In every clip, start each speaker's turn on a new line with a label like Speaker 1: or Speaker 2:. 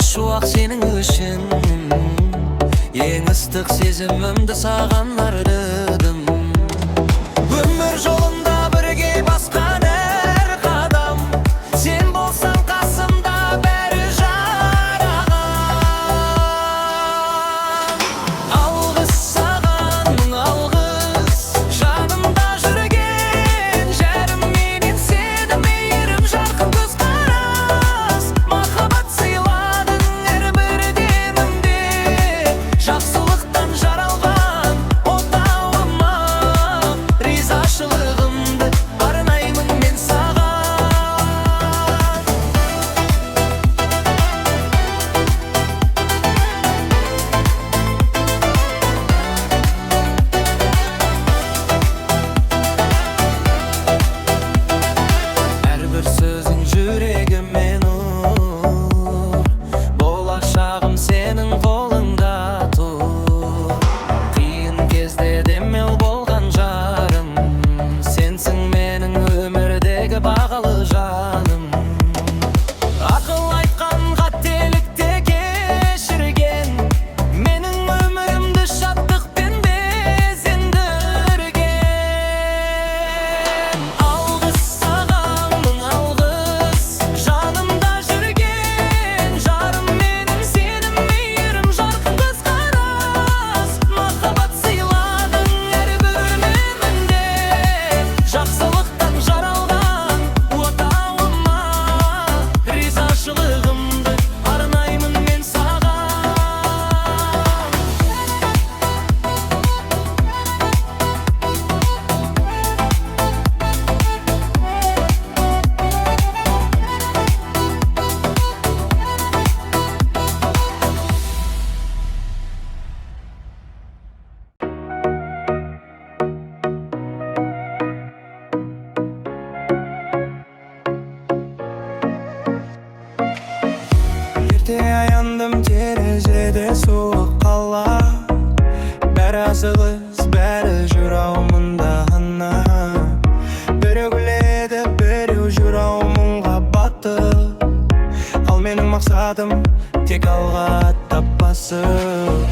Speaker 1: Şuak senin ışın, ең ыстық сезімімді саған ардыдым. Өмір жолында бірге басқан әр қадам, сен болсаң қасымда бәрі жараған. Алғыс саған мың алғыс, жанымда жүрген жарым, менен сені мейірім жарқын көзқарас. Махаббат сыйладың әрбір демімде, жақсылықтан жаралған отауыма. Ризашылығымды арнаймын мен саған. Әрбір сөзің жүрегіме нұр, болашағым сенің қолыңда тұр. Қиын кезде демеу болған жарым, сенсің менің өмірдегі бағалы жаным. Ақыл айтқан қателікте кешірген, менің өмірімді шаттықпен безендірген. Алғыс саған мың алғыс, жанымда жүрген жарым, менің сені мейірім жарқын көзқарас. Махаббат сыйладың әрбір демімде, жақсылықтан жаралған отауыма. Ризашылығымды арнаймын мен саған.
Speaker 2: Ерте аянdım терезеде суық қала, бәрі асығыс, бәрі жүр ауымында ғана. Біреу күледі, біреу жүр ауымға батып. Ал менің мақсатым тек алға аттап басып.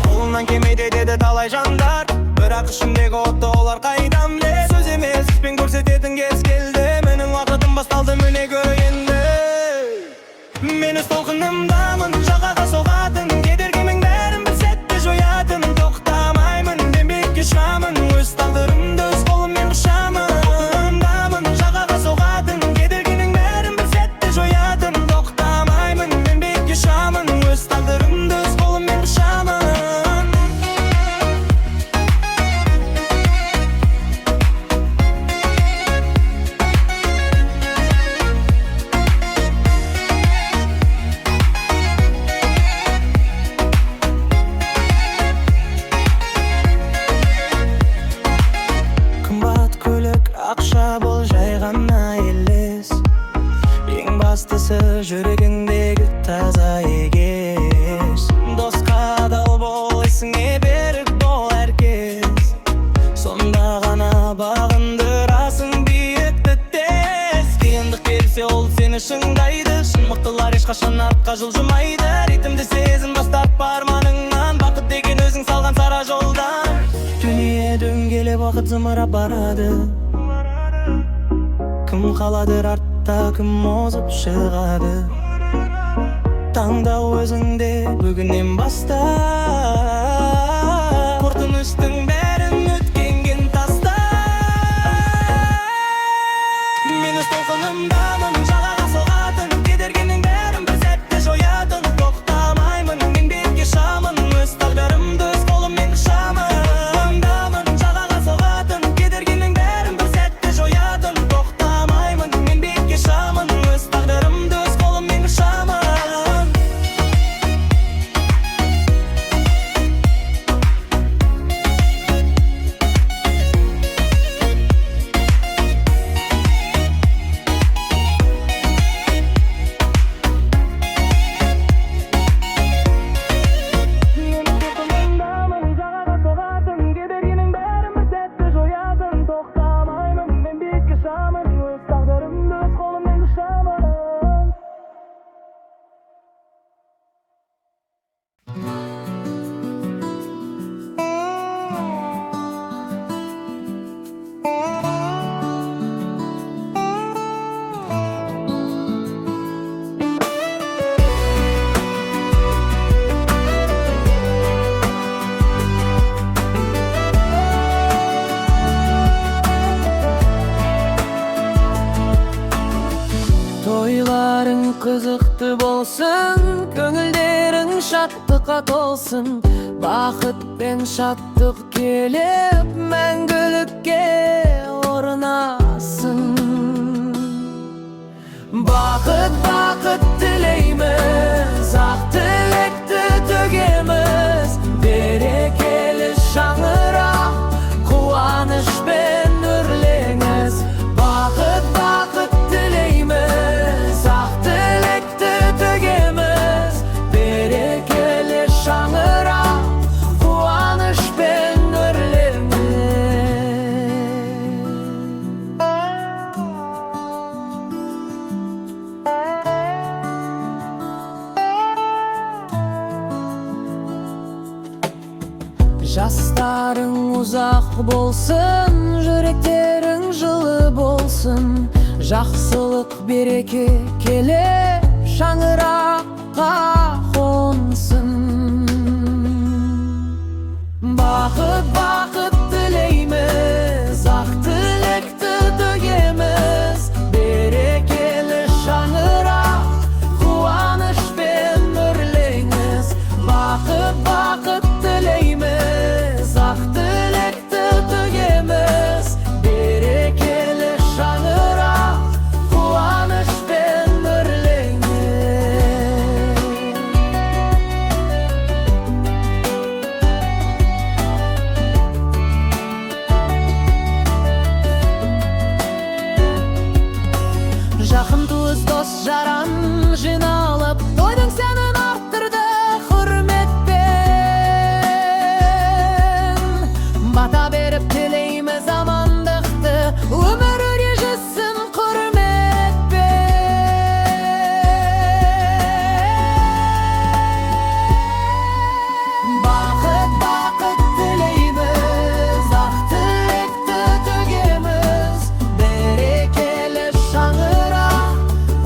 Speaker 2: Қолынан келмейді деді талай жандар, бірақ ішімдегі отты олар қайдан біледі. Сөз емес, іспен көрсететін кез келді, менің уақытым басталды міне гөр енді. Мен өз толқынымдамын, жағаға соғатын кедергінің бәрін бір сәтте жоятын. Тоқтамаймын, еңбекке шығамын, өз тағдырымды өз қолыммен құшамын. Толқынымдамын, жағаға соғатын кедергінің бәрін бір сәтте жоятын. Тоқтамаймын, еңбекке шығамын, өз тағдырымды өз қолыммен құшамын. Қымбат көлік, ақша бұл жай ғана елес. Ең бастысы жүрегіңдегі таза егес. Досқа адал бол, есіңе берік бол әркез. Сонда ғана бағындырасың биікті тез. Қиындық келсе ол сені шыңдайды, шын мықтылар ешқашан артқа жылжымайды. Ритмді сезін бастап арманыңнан, бақыт деген өзің салған сара жолдан. Дүние дөңгелеп уақыт зымырап барады, кім қалады артта, кім озып шығады. Таңдау өзіңде бүгіннен баста. Қорқыныштың бәрін өткенген таста. Мен өз толқынымдамын, жағаға соғатын кедергінің бәрін бір сәтте жоятын. Тоқтамаймын, еңбекке шығамын, өз тағдырымды өз қолыммен құшамын. Жағаға соғатын кедергінің бәрін бір сәтте жоятын. Тоқтамаймын, еңбекке шығамын, өз тағдырымды өз қолыммен құшамын.
Speaker 1: Toylarың қызықты болсын, көңілдерің шаттыққа толсын. Бақыт пен шаттық келіп, мәңгілікке орнасын. Бақыт, бақыт тілейміз, ақ тілекті төгеміз. Берекелі шаңырақ, қуанышпен үрлеңіз. Бақыт, бақыт тілейміз, ақ тілекті төгеміз. Берекелі шаңырақ, қуанышпен үрлеңіз. Жастарың ұзақ болсын, жүректерің жылы болсын. Жақсылық береке келіп, шаңыраққа қонсын. Бақыт, бақыт тілейміз, ақ тілекті төгеміз. Берекелі шаңырақ, қуанышпен үрлеңіз. Бақыт, бақыт тілейміз, ақ тілекті төгеміз. Берекелі шаңырақ, қуанышпен үрлеңіз. Жақын туыс дос жаран жиналып, тойдың сәнін арттырды құрметпен. Бата беріп тілейміз амандықты, өмір режиссін құрметпен. Бақыт, бақыт тілейміз, ақ тілекті төгеміз. Берекелі шаңырақ,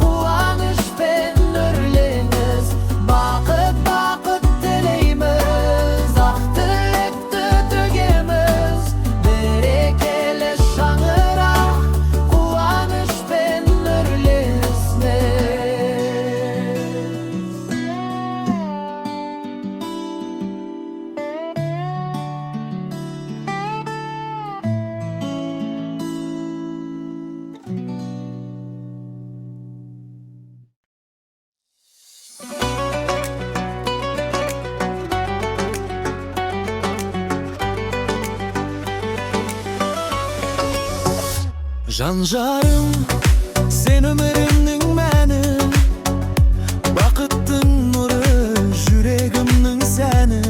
Speaker 1: қуанышпен үрлеңіз. Бақыт, бақыт тілейміз, ақ тілекті төгеміз. Берекелі шаңырақ, қуанышпен үрлесін.
Speaker 2: Жан-жарым, сен өмірімнің мәні, бақыттың нұры, жүрегімнің сәні.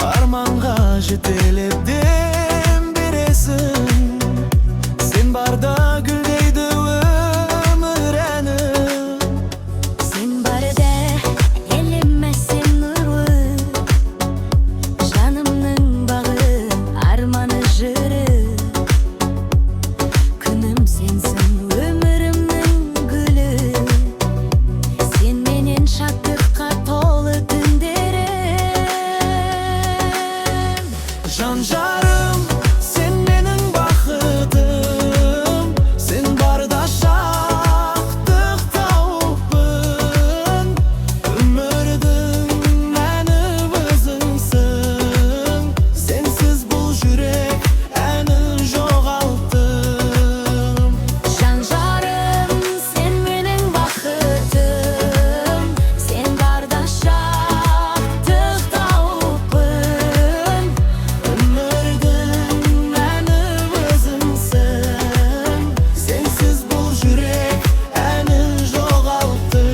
Speaker 2: Арманға жетелеп дем бересің, сен барда гүлдейді өмір әні.
Speaker 3: Sen barda elemezsen nuru, canımның bağı, armanı jırı. Күнім сенсің, өмірімнің гүлі, сен менен шаттыққа толы түндерім.
Speaker 2: Жан-жарым, сен менің бақытым, сен барда шаттық тауыппын. Өмірдің мәні өзіңсің, сенсіз бұл жүрек әнін жоғалттым.
Speaker 3: Жан-жарым, сен менің бақытым, сен барда шаттық тауыппын.
Speaker 2: Өмірдің мәні өзіңсің, сенсіз бұл жүрек әнін жоғалттым.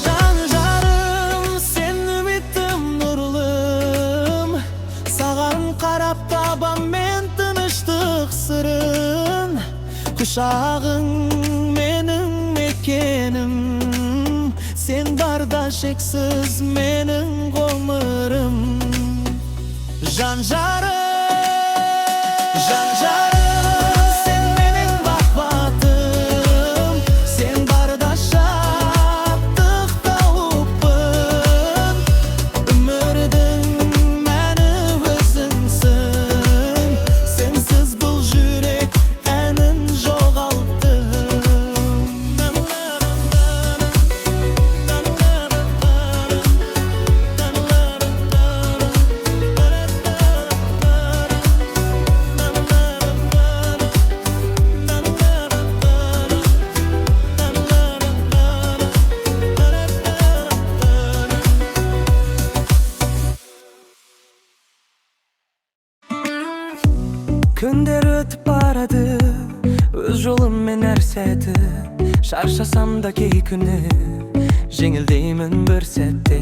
Speaker 2: Жан-жарым, сен үмітім нұрлым, саған қарап табам мен тыныштық сырын. Құшағың менің мекенім, сен барда шексіз менің ғұмырым. Жан-жарым, Günler ötüp baradı, öz yolum men ersedi. Şarşasam da ki günü jеңildeymin bir sette.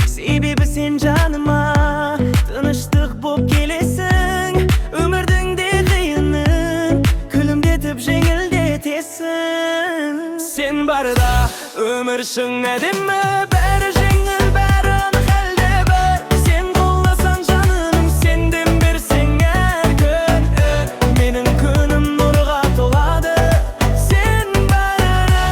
Speaker 2: Sebebi sen canıma tanıştık bop kelesin. Ömürdün de kıyının külümdetip jеңildetesin. Sen barda ömürsün edinme, beri jеңil beri anık elde bir. Sen kollasan canım senden bir sen her gün. Menin günüm nurga toladı. Sen barda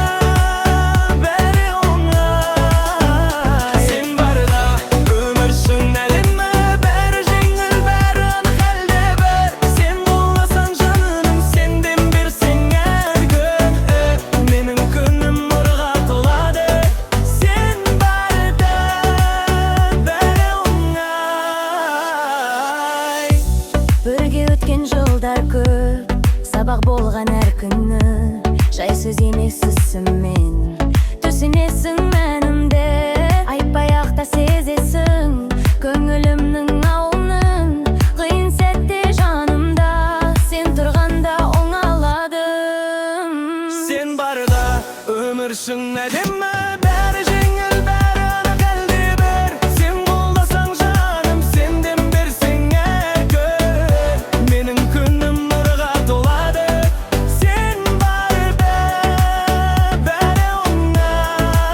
Speaker 2: beri oңай. Sen barda ömürsün edinme, beri jеңil beri anık elde bir. Sen kollasan canım senden bir sen her gün. Menin günüm nurga toladı. Sen barda beri oңай.
Speaker 3: Бірге өткен жылдар көп, сабақ болған әр күні. Жай сөз емес түсіммен түсінесің мәнімді. Айтпай-ақ та сезесің көңілімнің ауылын. Қиын сәтте жанымда сен тұрғанда оңаладым.
Speaker 2: Sen barda ömürsün edinme, beri jеңil beri anık elde bir. Sen kollasan canım senden bir sen her gün. Menin günüm nurga toladı. Sen barda beri oңай.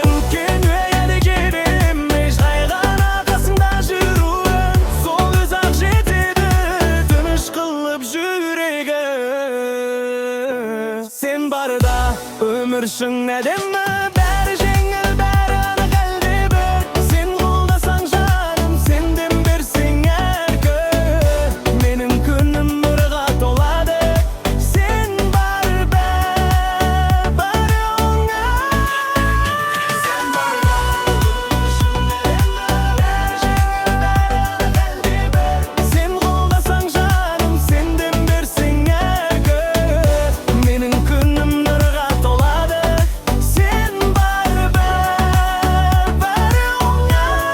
Speaker 2: Ülken üyeli kerim eş kaygan arkasında жүруің. Сол өзақ жетеді тыныш қылып жүрегім. Sen barda ömürsün edinme, beri jеңil beri anık elde bir. Sen kollasan canım senden bir sen her gün. Menin günüm nurga toladı. Sen barda beri oңай. Sen barda ömürsün edinme, beri jеңil beri anık elde bir. Sen kollasan canım senden bir sen her gün. Menin günüm nurga toladı. Sen barda beri oңай.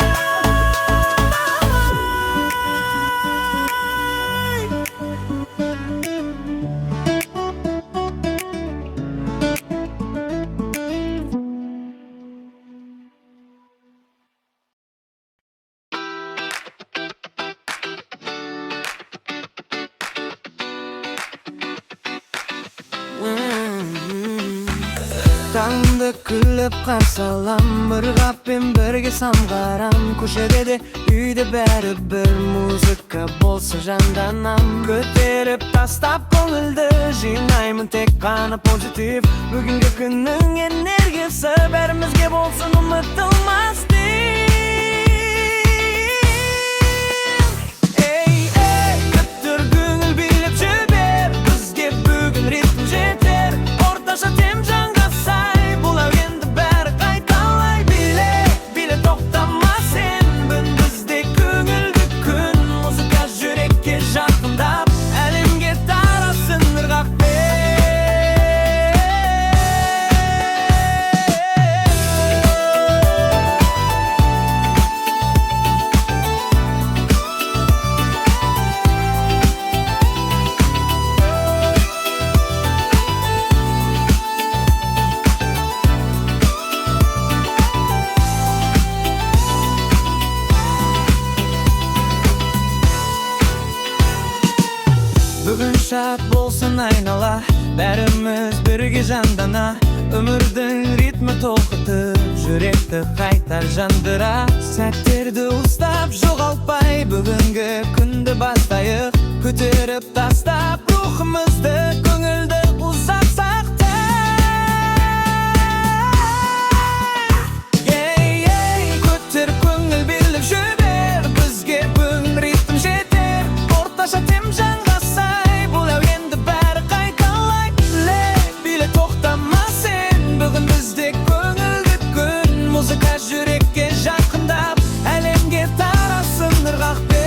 Speaker 2: Tаңды күліп қарсы алам, бір қаппен бірге самғарам. Көшеде де үйде бәрі бір музыка болса жанданам. Көтеріп тастап көңілді жинаймын тек қана позитив. Бүгінгі күннің энергиясы бәрімізге болсын ұмытылмас Ей, күттір көңіл билеп жібер, бізге бүгін ритм жетер. Орташа тем жанға сай, бұл әуенді бәрі қайталай. Биле тоқтама сен, бүгін бізде көңілді күн. Музыка жүрекке жақындап, әлемге тарасын ырғақпен. Бүгін шат болсын айнала, бәріміз бірге жандана. Өмірдің ритмі толқытып, жүректі қайтар жандыра. Сәттерді ұстап жоғалтпай, бүгінгі күнді бастайық. Көтеріп тастап рухымызды, көңілді ұзақ сақтай. Көтер көңіл билеп жібер, бізге бүгін ритм жетер. Орташа тем жанға сай, бұл әуенді бәрі қайталай. Биле тоқтама сен, бүгін бізде көңілді күн. Музыка жүрекке жақындап, әлемге тарасын ырғақпен.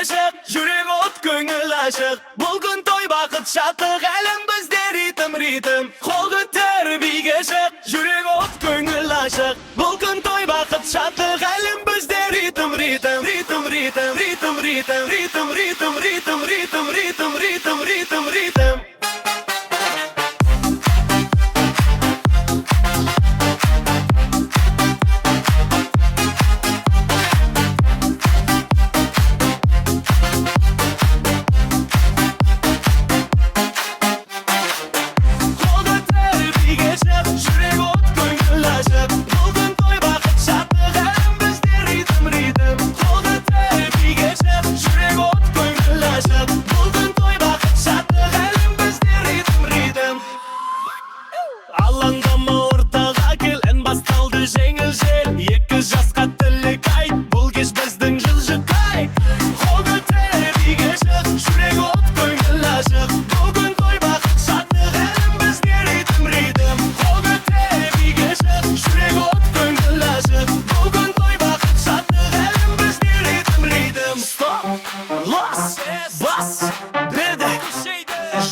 Speaker 2: ışık, yürek ot köngül aşık. Bugün toy bakıt şatlık, elimizde ritim ritim. Kol götür bir ışık, yürek ot köngül aşık. Bugün toy bakıt şatlık, elimizde ritim ritim. Ritim ritim, ritim ritim, ritim ritim, ritim ritim, ritim ritim, ritim ritim.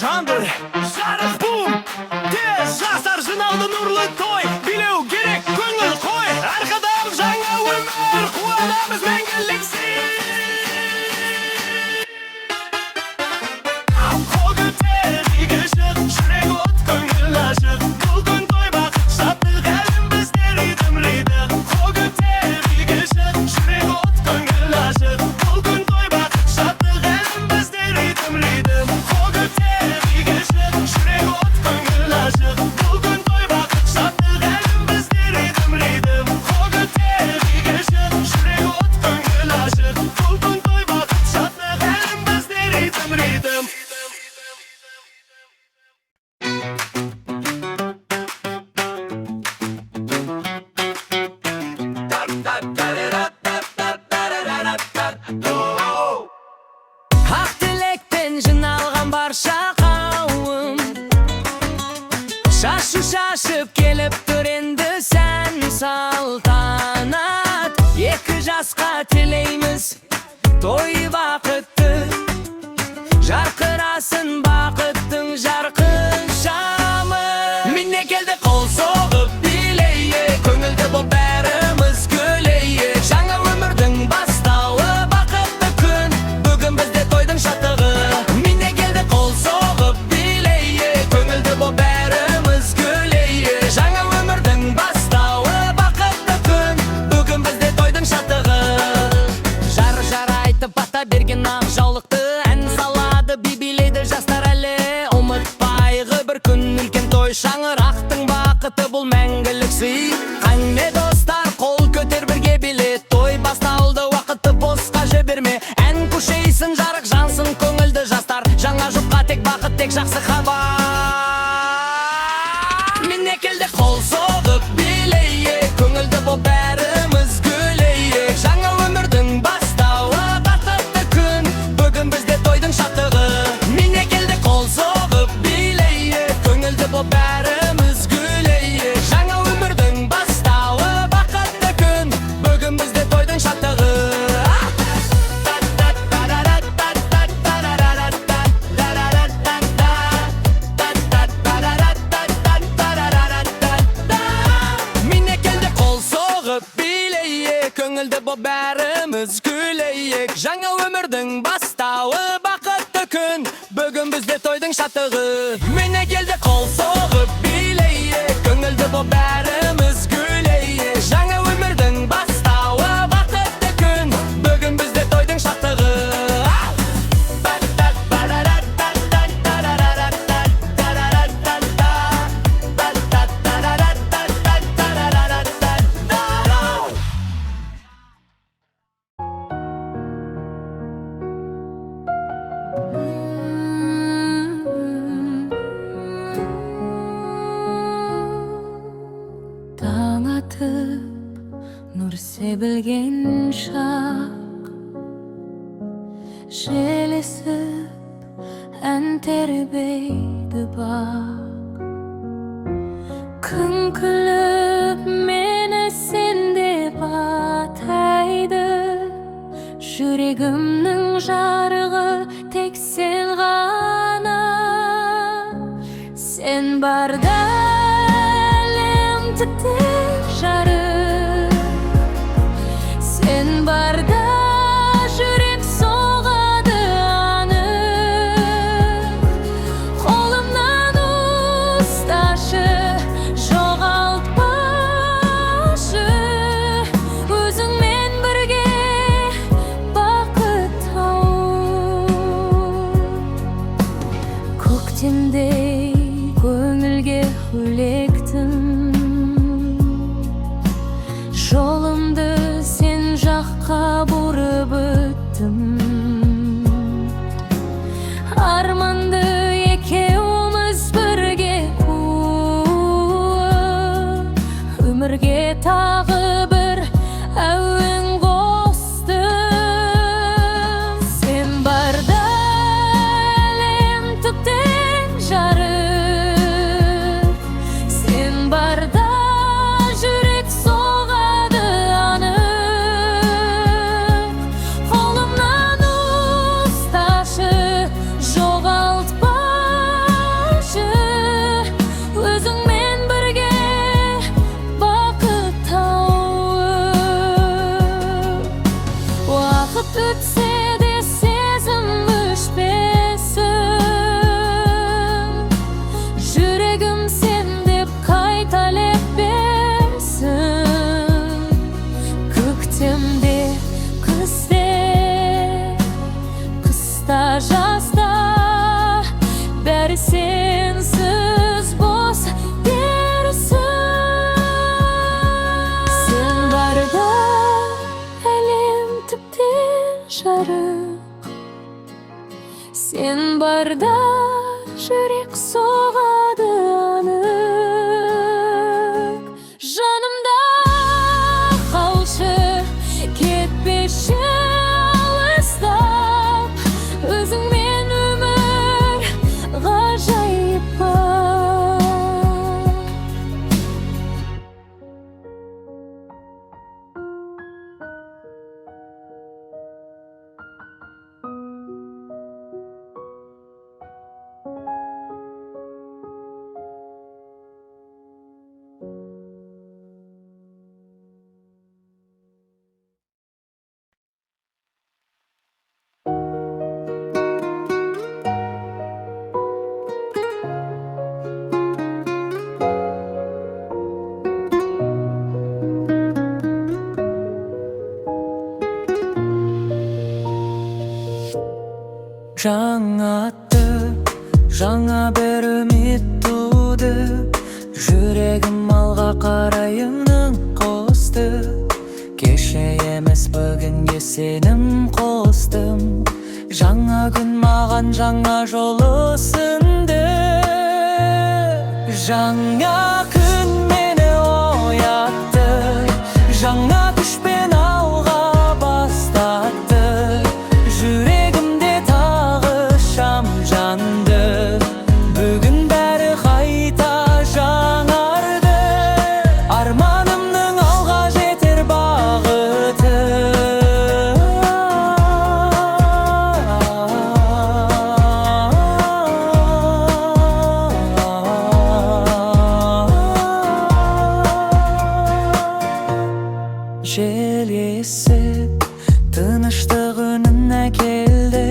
Speaker 2: Jandır, şarık bum. Tez jasar jınaldı nurlu toy. Bileu gerek köngül koy. Arkadam жаңа ömür, kuanamız мәңгіліксіз. Kol göter bir ışık, жүрек от көңіл ашық. Бұл күн той бақыт шаттық, әлімізде ритм ритм. Kol göter bir ışık, жүрек от көңіл ашық. Бұл күн той бақыт шаттық, әлімізде ритм ритм. Kol göter bir ışık, жүрек от көңіл ашық. Бұл күн той бақыт шаттық, әлімізде ритм ритм. Kol göter bir ışık, жүрек от көңіл ашық. Бұл күн той бақыт шаттық, әлімізде ритм ритм.
Speaker 1: Ақ тілекпен жиналған барша қауым, шашу шашып келіп тұр енді сән салтанат. Екі жасқа тілейміз той бақытты, жарқырасын бақыттың жарқын шамы. Міне келді қол соғып билейік, көңілді боп бәріміз күлейік. Жаңа өмірдің бастауы бақытты күн, бүгін бізде тойдың шаттығы. Міне келді қол соғып билейік, көңілді боп бәріміз күлейік. Жаңа өмірдің бастауы бақытты күн, бүгін бізде тойдың шаттығы. Жары жары айтып бата берген ақ жаулықты, ән салады би билейді жастар әлі. Ұмытпайғы бір күн үлкен той, шаңырақтың бақыты бұл мәңгілік сый. Қане достар, қол көтер бірге билет, той басталды, уақытты босқа жіберме. Ән күшейсін, жарық жансын көңілді жастар, жаңа жұпқа тек бақыт, тек жақсы хабар. Міне келді қол соғып билейік, көңілді боп бәріміз күлейік. Жаңа өмірдің бастауы бақытты күн, бүгін бізде тойдың шаттығы. Міне келді қол соғып билейік, көңілді боп бәріміз күлейік. Жаңа өмірдің бастауы бақытты күн, бүгін бізде тойдың шаттығы. Міне келді қол соғып билейік, көңілді боп бәріміз күлейік. Жаңа өмірдің бастауы бақытты күн, бүгін бізде тойдың шаттығы. Міне келді қол соғып билейік, көңілді боп бәріміз күлейік. Жаңа өмірдің бастауы бақытты күн, бүгін бізде тойдың шаттығы.
Speaker 3: Таң атып нұр себілген шақ, жел есіп ән тербейді бақ. Күн күліп мені сен деп атайды, жүрегімнің ettim. Armandı ekevimiz birge ömürge tağı bir əvin qostum. Sen barda elim tüpten jarıp, sen barda jürek soğadı anıp. Kolumdan ustaşı joğaltpaşı, özüngmen birge bakıp taup. Vakit ötse de sezim öşpesin, yüregim sen dep kaytalep bersin. Köktemde kızde, kısta жазда bäri sensiz bos dersin. Sen barda elim tüpten jarıp, sen barda jürek soğadı anık. Janımda kalшы ketpeşi alыстап, özüngmen ömür gajayip
Speaker 2: Жаңа атты, жаңа бір үміт туды. Жүрегім алға қарайымның қосты. Кеше емес бүгінге сенім қостым. Жаңа күн маған жаңа жол ұсынды. Жаңа күн мені оятты, жаңа күшпен алға бастатты. Жүрегімде тағы шам жанды, бүгін бәрі қайта жаңарды. Арманымның алға жетер бағыты. Жел есіп тыныштық үніне келді,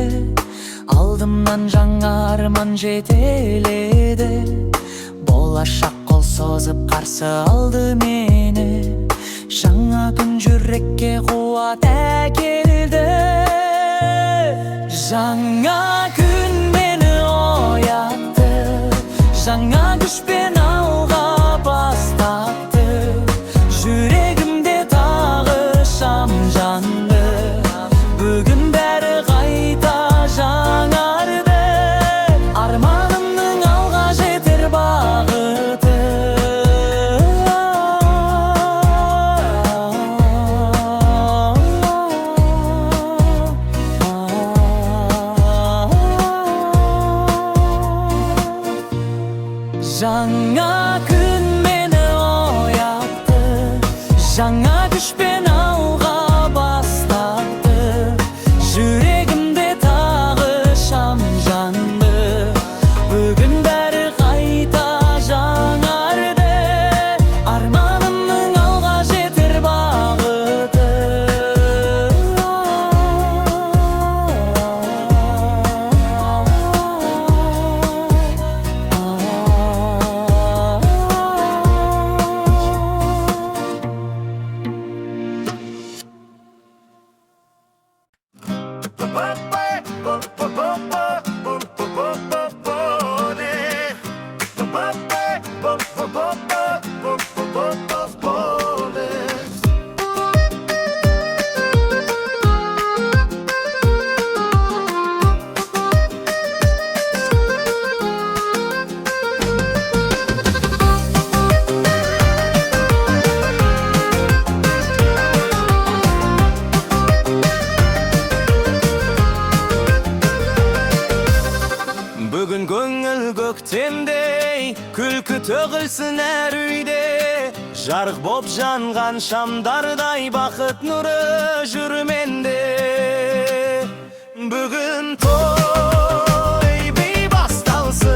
Speaker 2: алдымнан жаңа арман жетеледі. Болашақ қол созып қарсы алды мені, жаңа күн жүрекке қуат әкелді. Жаңа күн мені оятты, жаңа күшпен алға бастатты. Жүрегімде тағы шам жанды, бүгін бәрі қайта жаңарды. Арманымның алға жетер бағыты. Жаңа Sökülsün her uyde jarık bop jangan şamdarday bakıt nuru jürmende. Bugün toy bebastalsın,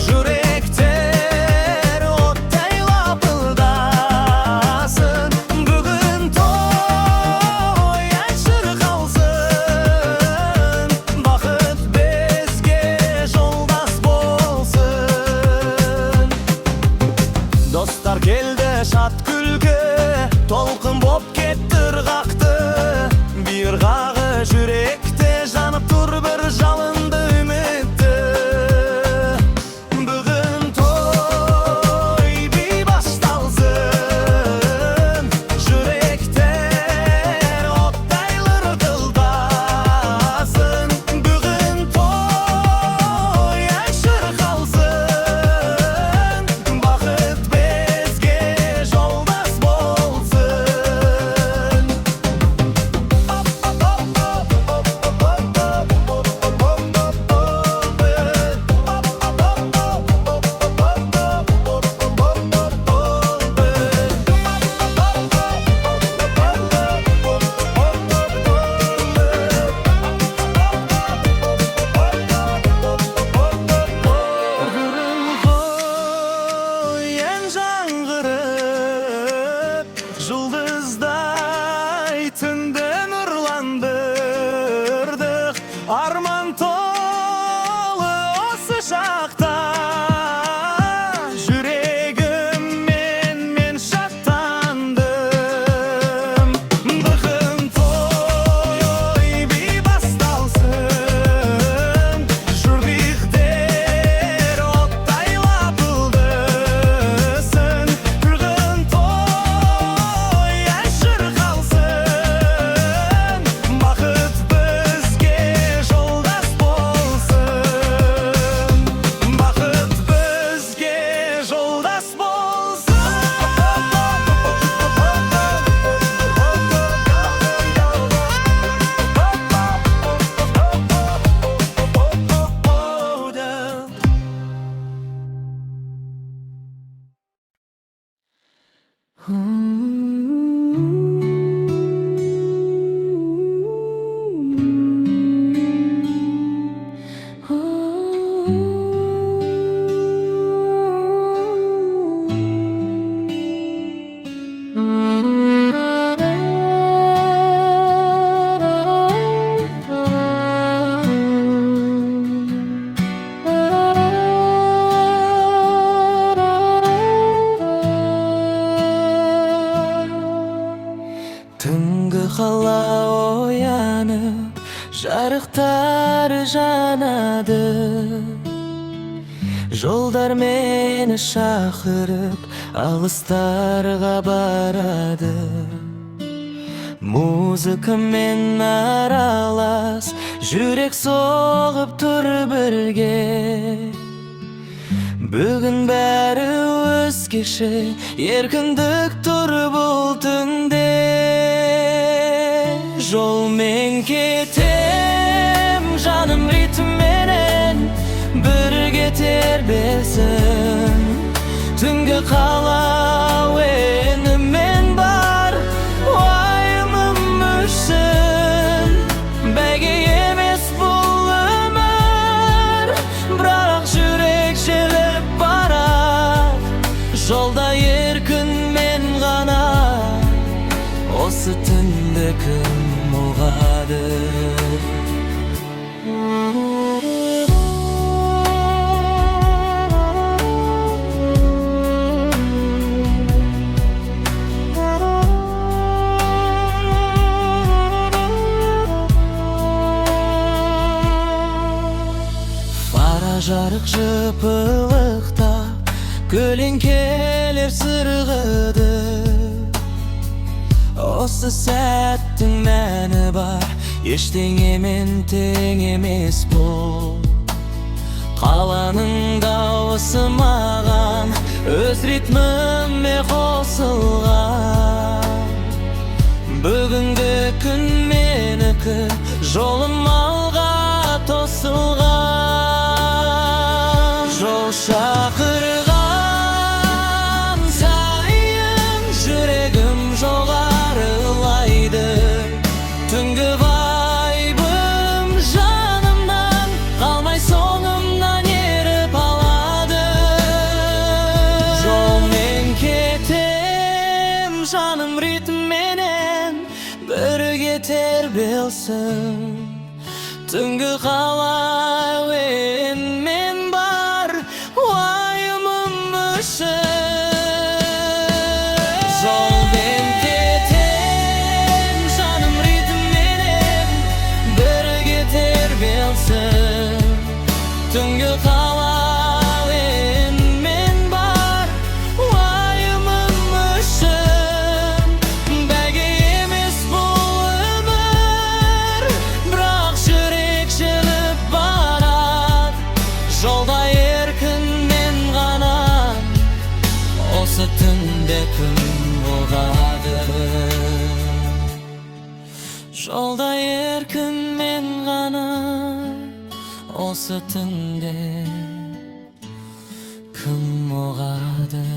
Speaker 2: yürekter ottay lapıldasın. Bugün toy yaşır kalsın, bakıt bezge joldas bolsun. Dostlar geldi şat külgü, tolkun bop kettir qaktı. Bir qağı yürekte janıp tur bir jalındı ümitті. Bugün toy bebastalsın, yürekter ottaylar dıldasın. Bugün toy yaşır kalsın, bakıt bezge joldas bolsun. Yıldızday tünden nurlandırdık, arman tolu o sıcakta. Yüreğim men şattandım. Bugün toy bebastalsın, yürekter ottay lapıldasın. Bugün toy yaşır kalsın, bakıt bizge joldas bolsun. Bakıt bizge joldas bolsun. Түнгі қала оянып, жарықтар жанады. Жолдар мені шақырып, алыстарға барады. Музыкамен аралас, жүрек соғып тұр бірге. Бүгін бәрі өзгеше, еркіндік тұр бұл түнде. Жолмен кетем, жаным ритмменен, бірге тербелсін. Түнгі қала өнімен бар, уайымым өшсін. Бәйге емес бұл өмір, бірақ жүрек желіп барат. Жолда еркінмен ғана осы түнді кім ұғады. Фара жарық жыпылықта, көлеңкелер сырғыды. Осы сәттің мәні бар, ештеңемен тең емес бұл. Қаланың дауысы маған өз ритміме қосылған. Бүгінгі күн менікі, жолым алға тосылған. Жол шақыр yeter bilsin. Tungi qalay men bar vayımmışım. Sol ben ketem canım ritim benim bir yeter bilsin. Tungi qalay men bar vayımmışım. Belki emes bu ömür biroq şirikşilib barat. Jolda erkin men gana осы түнде күн бұғады. Жолда еркін мен ғана осы түнде күн бұғады.